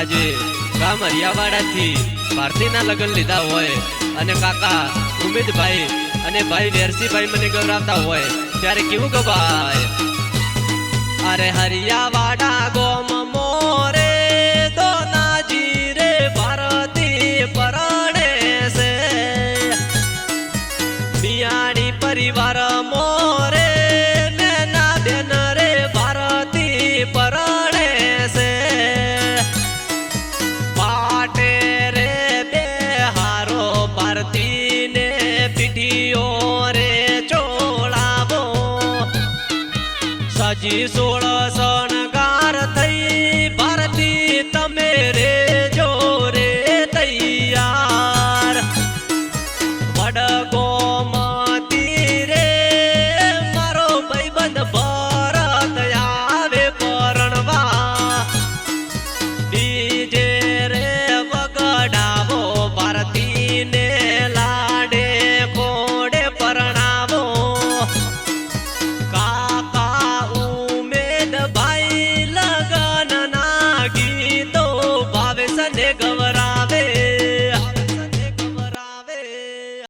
આજે ગામ હરિયાવાડાથી ભારતીના લગ્ન લીધા હોય અને કાકા ઉમેદભાઈ અને ભાઈ વેરસીભાઈ મને ગૌરાવતા હોય ત્યારે કેવું ગવાય? અરે હરિયાવાડા ગોમ મોરે દોનાજી રે ભારતી પરણે છે મિયાણી પરિવાર મોરે નેના બેન રે ભારતી પરણે છે પાટે રે બે હારો ભારતી ને પીઠીઓ રે ચોળાવો સજી